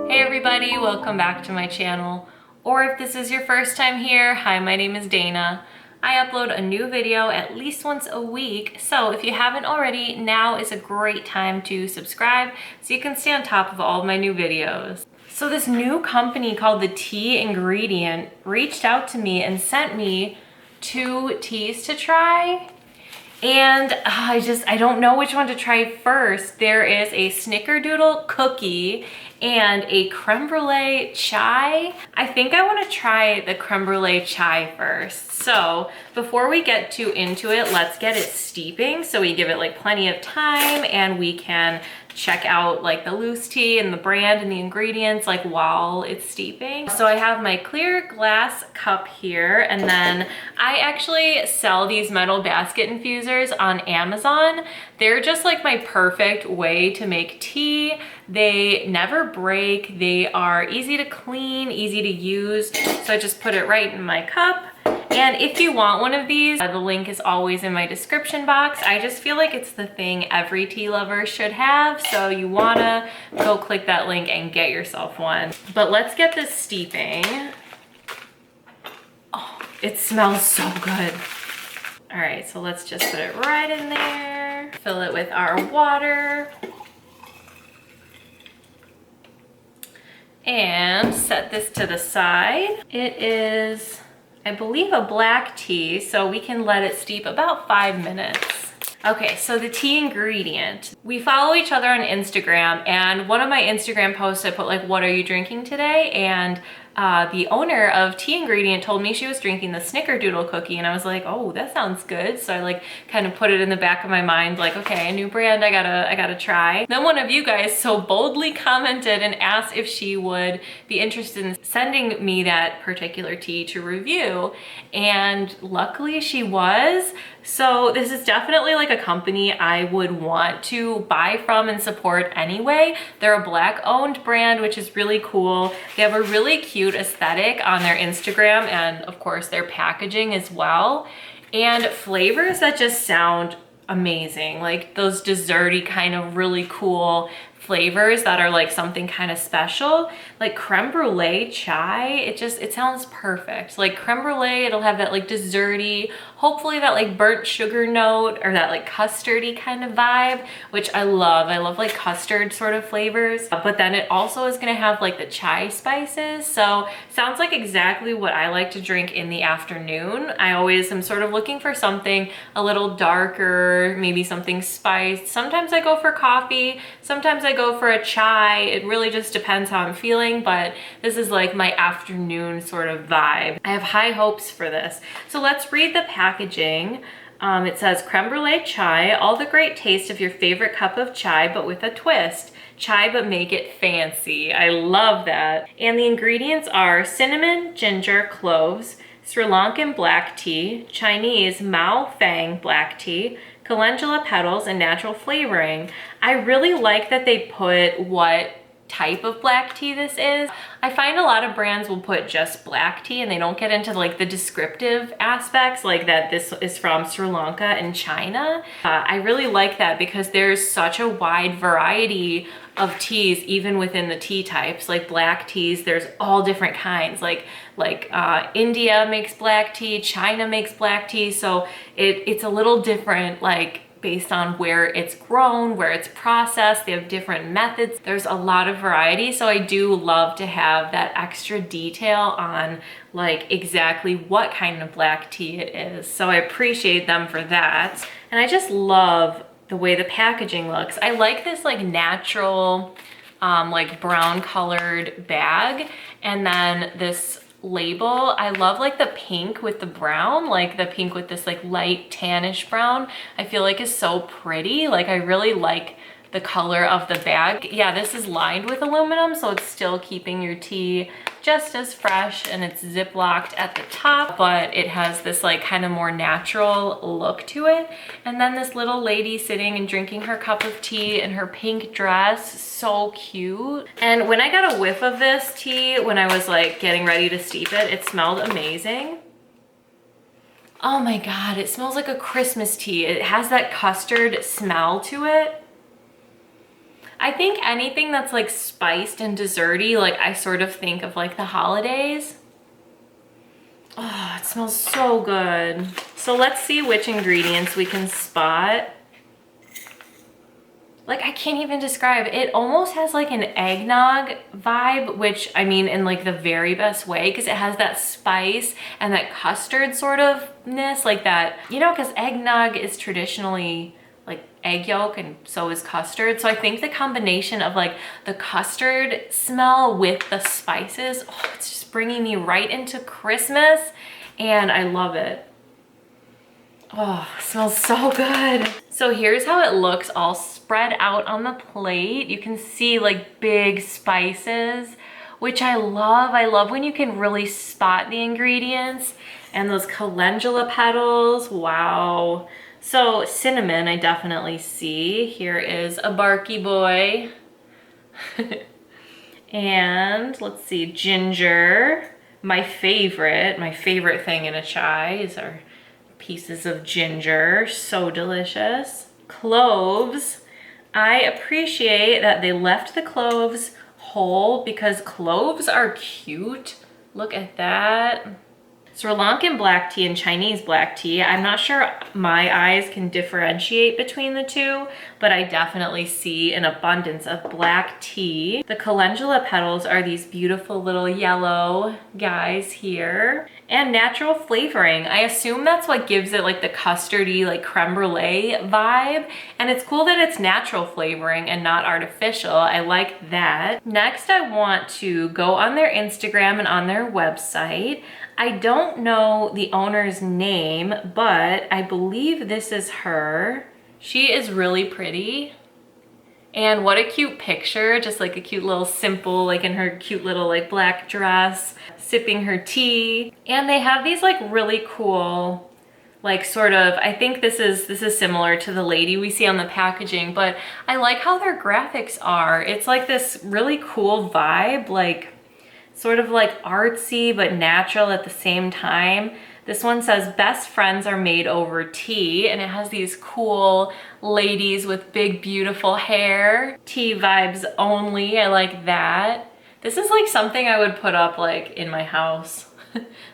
Hey everybody, welcome back to my channel. Or if this is your first time here, hi, my name is Dana. I upload a new video at least once a week, so if you haven't already, now is a great time to subscribe so you can stay on top of all of my new videos. So this new company called The Tea Ingredient reached out to me and sent me 2 teas to try. And I don't know which one to try first. There is a snickerdoodle cookie and a creme brulee chai. I think I want to try the creme brulee chai first. So before we get into it, let's get it steeping so we give it like plenty of time and we can check out like the loose tea and the brand and the ingredients like while it's steeping. So I have my clear glass cup here, and then I actually sell these metal basket infusers on Amazon. They're just like my perfect way to make tea. They never break. They are easy to clean, easy to use. So I just put it right in my cup. And if you want one of these, the link is always in my description box. I just feel like it's the thing every tea lover should have. So you wanna go click that link and get yourself one. But let's get this steeping. Oh, it smells so good. All right, so let's just put it right in there. Fill it with our water. And set this to the side. It is, I believe, a black tea, so we can let it steep about 5 minutes. Okay, so the tea ingredient. We follow each other on Instagram, and one of my Instagram posts I put like, what are you drinking today? And the owner of Tea Ingredient told me she was drinking the snickerdoodle cookie, and I was like, oh, that sounds good. So I like kind of put it in the back of my mind, like, okay, a new brand I gotta try. Then one of you guys so boldly commented and asked if she would be interested in sending me that particular tea to review, and luckily she was. So this is definitely like a company I would want to buy from and support anyway. They're a Black owned brand, which is really cool. They have a really cute aesthetic on their Instagram and of course their packaging as well. And flavors that just sound amazing, like those desserty kind of really cool flavors that are like something kind of special, like creme brulee chai. It sounds perfect. Like creme brulee, it'll have that like desserty, hopefully that like burnt sugar note or that like custardy kind of vibe, which I love. I love like custard sort of flavors, but then it also is gonna have like the chai spices. So sounds like exactly what I like to drink in the afternoon. I always am sort of looking for something a little darker, maybe something spiced. Sometimes I go for coffee, sometimes I go for a chai. It really just depends how I'm feeling, but this is like my afternoon sort of vibe. I have high hopes for this. So let's read the packaging. It says creme brulee chai, all the great taste of your favorite cup of chai, but with a twist. Chai, but make it fancy. I love that. And the ingredients are cinnamon, ginger, cloves, Sri Lankan black tea, Chinese Mao Fang black tea, calendula petals, and natural flavoring. I really like that they put what type of black tea this is. I find a lot of brands will put just black tea and they don't get into like the descriptive aspects, like that this is from Sri Lanka and China. I really like that because there's such a wide variety of teas even within the tea types. Like black teas, there's all different kinds. Like India makes black tea, China makes black tea, so it's a little different, like based on where it's grown, where it's processed. They have different methods. There's a lot of variety. So I do love to have that extra detail on like exactly what kind of black tea it is. So I appreciate them for that. And I just love the way the packaging looks. I like this like natural, like brown colored bag. And then this label, I love like the pink with the brown, like the pink with this like light tannish brown, I feel like is so pretty. Like I really like the color of the bag. Yeah, this is lined with aluminum, so it's still keeping your tea just as fresh, and it's ziplocked at the top, but it has this like kind of more natural look to it. And then this little lady sitting and drinking her cup of tea in her pink dress, so cute. And when I got a whiff of this tea, when I was like getting ready to steep it, it smelled amazing. Oh my God, it smells like a Christmas tea. It has that custard smell to it. I think anything that's like spiced and desserty, like I sort of think of like the holidays. Oh, it smells so good. So let's see which ingredients we can spot. Like, I can't even describe. It almost has like an eggnog vibe, which I mean in like the very best way, because it has that spice and that custard sort of-ness, like that, you know, because eggnog is traditionally like egg yolk and so is custard. So I think the combination of like the custard smell with the spices, oh, it's just bringing me right into Christmas and I love it. Oh, it smells so good. So here's how it looks all spread out on the plate. You can see like big spices, which I love. I love when you can really spot the ingredients and those calendula petals. Wow. So cinnamon, I definitely see. Here is a Barky Boy. And let's see, ginger. My favorite thing in a chai is our pieces of ginger, so delicious. Cloves, I appreciate that they left the cloves whole because cloves are cute. Look at that. Sri Lankan black tea and Chinese black tea. I'm not sure my eyes can differentiate between the two, but I definitely see an abundance of black tea. The calendula petals are these beautiful little yellow guys here. And natural flavoring. I assume that's what gives it like the custardy, like creme brulee vibe. And it's cool that it's natural flavoring and not artificial. I like that. Next, I want to go on their Instagram and on their website. I don't know the owner's name, but I believe this is her. She is really pretty. And what a cute picture, just like a cute little simple, like in her cute little like black dress, sipping her tea. And they have these like really cool, like sort of, I think this is similar to the lady we see on the packaging, but I like how their graphics are. It's like this really cool vibe, like sort of like artsy but natural at the same time. This one says best friends are made over tea, and it has these cool ladies with big beautiful hair. Tea vibes only, I like that. This is like something I would put up like in my house,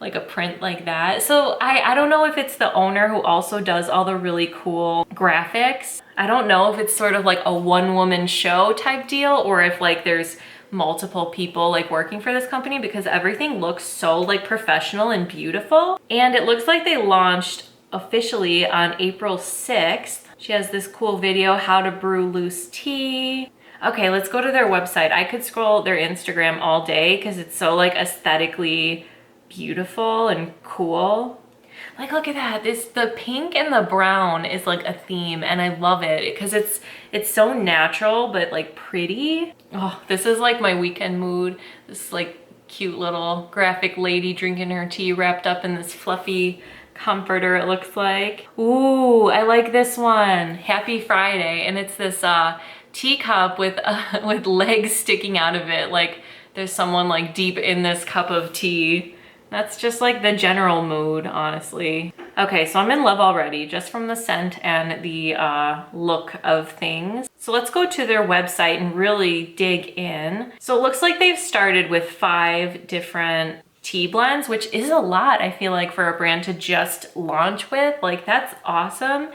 like a print like that. So I don't know if it's the owner who also does all the really cool graphics. I don't know if it's sort of like a one-woman show type deal or if like there's multiple people like working for this company, because everything looks so like professional and beautiful. And it looks like they launched officially on April 6th. She has this cool video, how to brew loose tea. Okay, let's go to their website. I could scroll their Instagram all day because it's so like aesthetically beautiful and cool. Like, look at that. The pink and the brown is like a theme and I love it because it's so natural but like pretty. Oh, this is like my weekend mood. This like cute little graphic lady drinking her tea wrapped up in this fluffy comforter, it looks like. Ooh, I like this one. Happy Friday. And it's this teacup with legs sticking out of it. Like there's someone like deep in this cup of tea. That's just like the general mood, honestly. Okay, so I'm in love already just from the scent and the look of things. So let's go to their website and really dig in. So it looks like they've started with 5 different tea blends, which is a lot, I feel like, for a brand to just launch with. Like, that's awesome.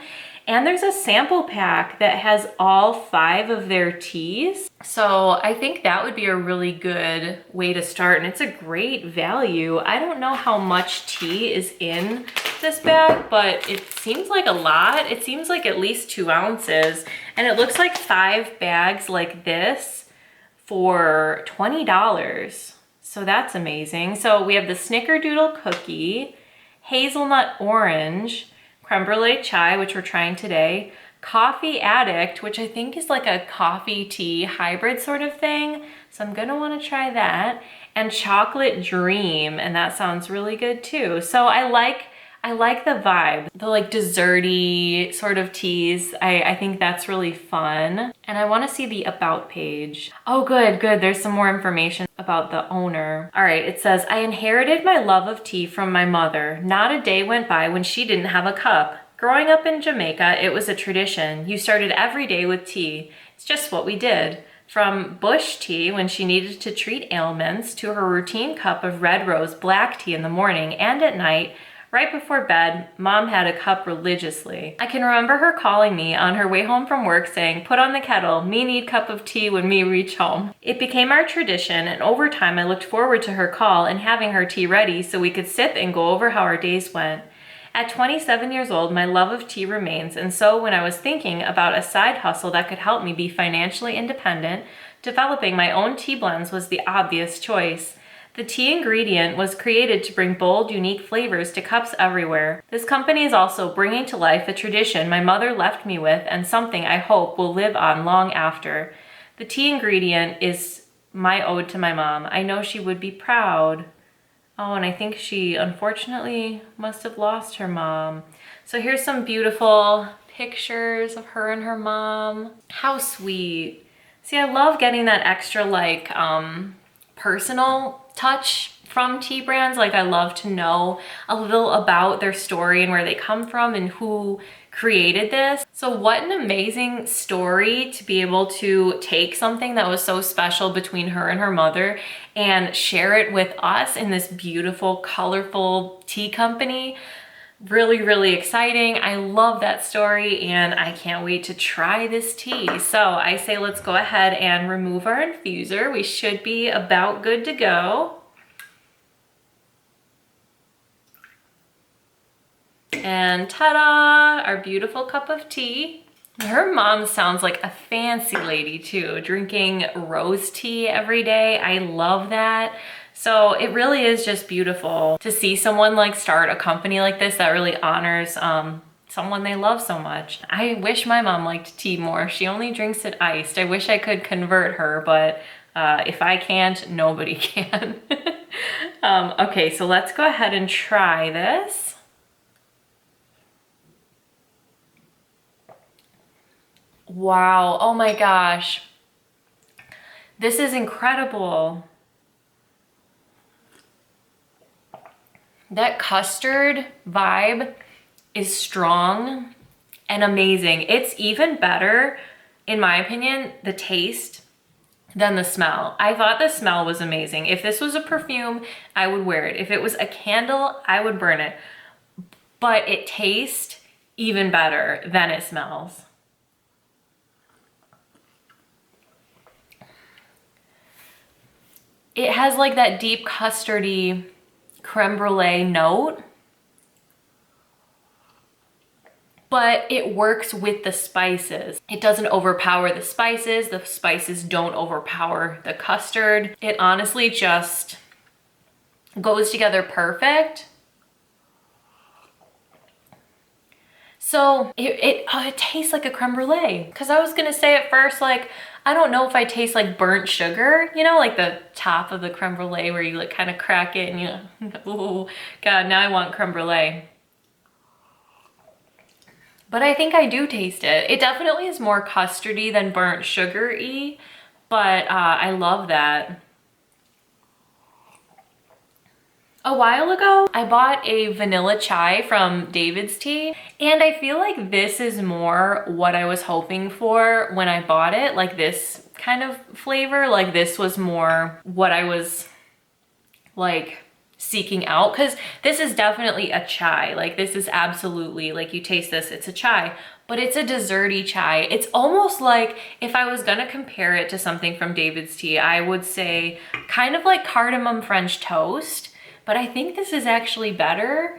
And there's a sample pack that has all 5 of their teas. So I think that would be a really good way to start. And it's a great value. I don't know how much tea is in this bag, but it seems like a lot. It seems like at least 2 ounces. And it looks like 5 bags like this for $20. So that's amazing. So we have the Snickerdoodle cookie, hazelnut orange, creme brulee chai, which we're trying today, coffee addict, which I think is like a coffee tea hybrid sort of thing. So I'm gonna wanna try that, and chocolate dream, and that sounds really good too. So I like the vibe, the like desserty sort of teas. I think that's really fun. And I wanna see the about page. Oh, good. There's some more information about the owner. All right, it says, I inherited my love of tea from my mother. Not a day went by when she didn't have a cup. Growing up in Jamaica, it was a tradition. You started every day with tea. It's just what we did. From bush tea when she needed to treat ailments to her routine cup of red rose black tea in the morning and at night, right before bed, Mom had a cup religiously. I can remember her calling me on her way home from work saying, "Put on the kettle, me need cup of tea when me reach home." It became our tradition, and over time I looked forward to her call and having her tea ready so we could sip and go over how our days went. At 27 years old, my love of tea remains, and so when I was thinking about a side hustle that could help me be financially independent, developing my own tea blends was the obvious choice. The tea ingredient was created to bring bold, unique flavors to cups everywhere. This company is also bringing to life a tradition my mother left me with and something I hope will live on long after. The tea ingredient is my ode to my mom. I know she would be proud. Oh, and I think she unfortunately must have lost her mom. So here's some beautiful pictures of her and her mom. How sweet. See, I love getting that extra like personal touch from tea brands. Like I love to know a little about their story and where they come from and who created this. So what an amazing story to be able to take something that was so special between her and her mother and share it with us in this beautiful, colorful tea company. Really, really exciting. I love that story and I can't wait to try this tea. So I say let's go ahead and remove our infuser. We should be about good to go. And ta-da, our beautiful cup of tea. Her mom sounds like a fancy lady too, drinking rose tea every day. I love that. So it really is just beautiful to see someone like start a company like this that really honors someone they love so much. I wish my mom liked tea more. She only drinks it iced. I wish I could convert her, but if I can't, nobody can. Okay, so let's go ahead and try this. Wow, oh my gosh. This is incredible. That custard vibe is strong and amazing. It's even better, in my opinion, the taste than the smell. I thought the smell was amazing. If this was a perfume, I would wear it. If it was a candle, I would burn it. But it tastes even better than it smells. It has like that deep custardy creme brulee note, but it works with the spices. It doesn't overpower the spices don't overpower the custard. It honestly just goes together perfect. So it tastes like a creme brulee. Because I was gonna say at first, like, I don't know if I taste like burnt sugar, you know, like the top of the creme brulee where you like kind of crack it and you, oh God, now I want creme brulee. But I think I do taste it. It definitely is more custardy than burnt sugar-y, but I love that. A while ago, I bought a vanilla chai from David's Tea, and I feel like this is more what I was hoping for when I bought it, like this kind of flavor. Like this was more what I was like seeking out, because this is definitely a chai. Like this is absolutely, like you taste this, it's a chai, but it's a desserty chai. It's almost like, if I was gonna compare it to something from David's Tea, I would say kind of like cardamom French toast. But I think this is actually better,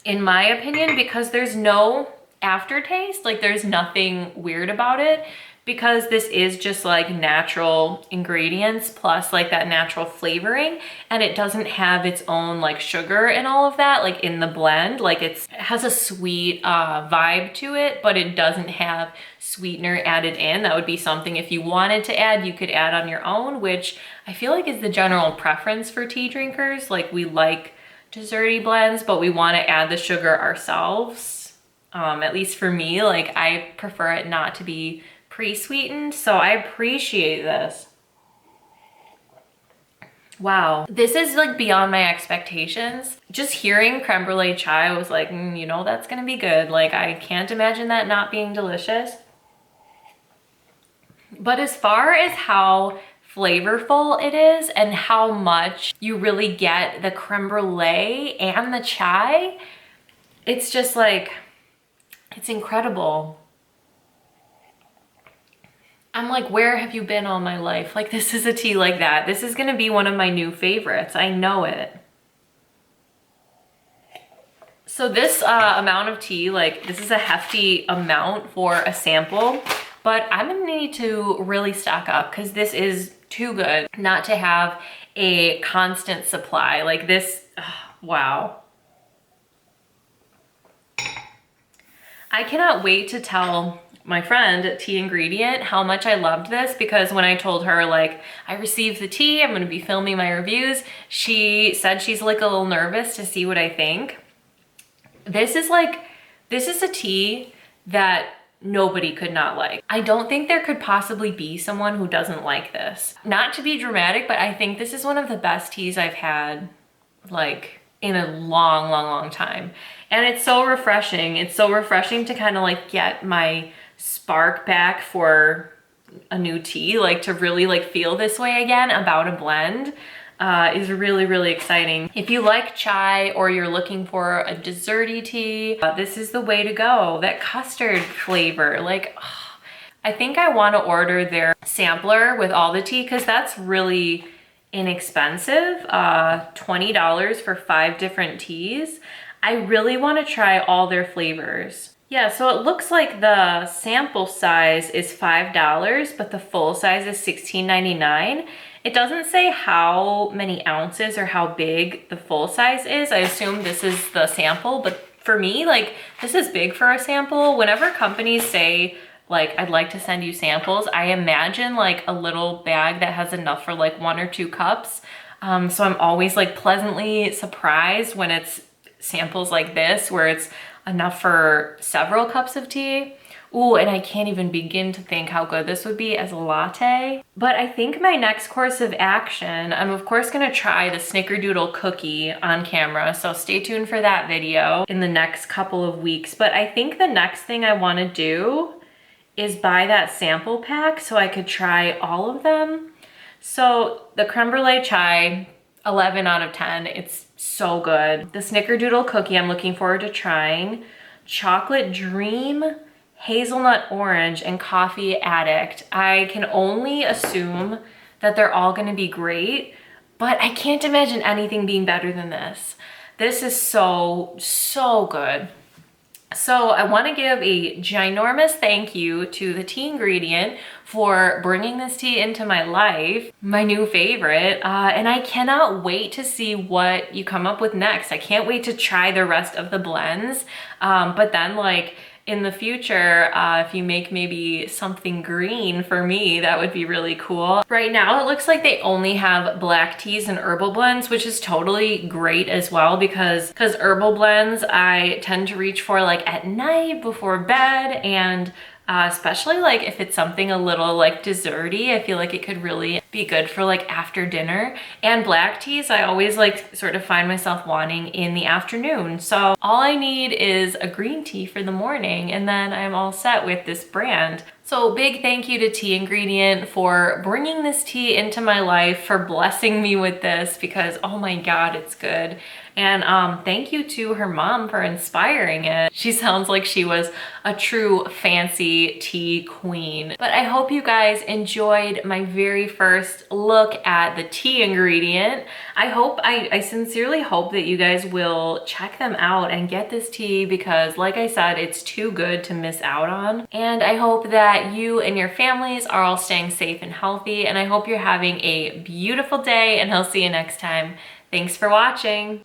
in my opinion, because there's no aftertaste. Like there's nothing weird about it, because this is just like natural ingredients plus like that natural flavoring, and it doesn't have its own like sugar and all of that like in the blend. Like it has a sweet vibe to it, but it doesn't have sweetener added in. That would be something if you wanted to add, you could add on your own, which I feel like is the general preference for tea drinkers. Like we like desserty blends, but we want to add the sugar ourselves. At least for me, like I prefer it not to be pre-sweetened, so I appreciate this. Wow, this is like beyond my expectations. Just hearing creme brulee chai, I was like, you know, that's gonna be good. Like, I can't imagine that not being delicious. But as far as how flavorful it is and how much you really get the creme brulee and the chai, it's just like, it's incredible. I'm like, where have you been all my life? Like, this is a tea like that. This is gonna be one of my new favorites. I know it. So this amount of tea, like this is a hefty amount for a sample, but I'm gonna need to really stock up because this is too good not to have a constant supply. Like this, wow. I cannot wait to tell my friend Tea Ingredient how much I loved this, because when I told her like I received the tea, I'm gonna be filming my reviews, she said she's like a little nervous to see what I think. This is a tea that nobody could not like. I don't think there could possibly be someone who doesn't like this. Not to be dramatic, but I think this is one of the best teas I've had like in a long, long, long time. And it's so refreshing. It's so refreshing to kind of like get my spark back for a new tea, like to really like feel this way again about a blend. Is really, really exciting. If you like chai or you're looking for a desserty tea, this is the way to go. That custard flavor, like, oh, I think I want to order their sampler with all the tea because that's really inexpensive. $20 for 5 different teas. I really want to try all their flavors. Yeah, so it looks like the sample size is $5, but the full size is $16.99. It doesn't say how many ounces or how big the full size is. I assume this is the sample, but for me, like, this is big for a sample. Whenever companies say, like, I'd like to send you samples, I imagine like a little bag that has enough for like 1 or 2 cups. So I'm always like pleasantly surprised when it's samples like this, where it's enough for several cups of tea. Ooh, and I can't even begin to think how good this would be as a latte. But I think my next course of action, I'm of course gonna try the snickerdoodle cookie on camera, so stay tuned for that video in the next couple of weeks. But I think the next thing I wanna do is buy that sample pack so I could try all of them. So the creme brulee chai, 11 out of 10, it's so good. The snickerdoodle cookie I'm looking forward to trying. Chocolate Dream, Hazelnut Orange, and Coffee Addict. I can only assume that they're all gonna be great, but I can't imagine anything being better than this. This is so, so good. So I want to give a ginormous thank you to the Tea Ingredient for bringing this tea into my life, my new favorite, and I cannot wait to see what you come up with next. I can't wait to try the rest of the blends, but then like in the future, if you make maybe something green for me, that would be really cool. Right now, it looks like they only have black teas and herbal blends, which is totally great as well, because herbal blends I tend to reach for like at night before bed, and especially like if it's something a little like desserty, I feel like it could really be good for like after dinner. And black teas I always like sort of find myself wanting in the afternoon. So all I need is a green tea for the morning, and then I'm all set with this brand. So big thank you to Tea Ingredient for bringing this tea into my life, for blessing me with this, because oh my God, it's good. And thank you to her mom for inspiring it. She sounds like she was a true fancy tea queen. But I hope you guys enjoyed my very first look at the Tea Ingredient. I sincerely hope that you guys will check them out and get this tea, because like I said, it's too good to miss out on. And I hope that you and your families are all staying safe and healthy, and I hope you're having a beautiful day, and I'll see you next time. Thanks for watching.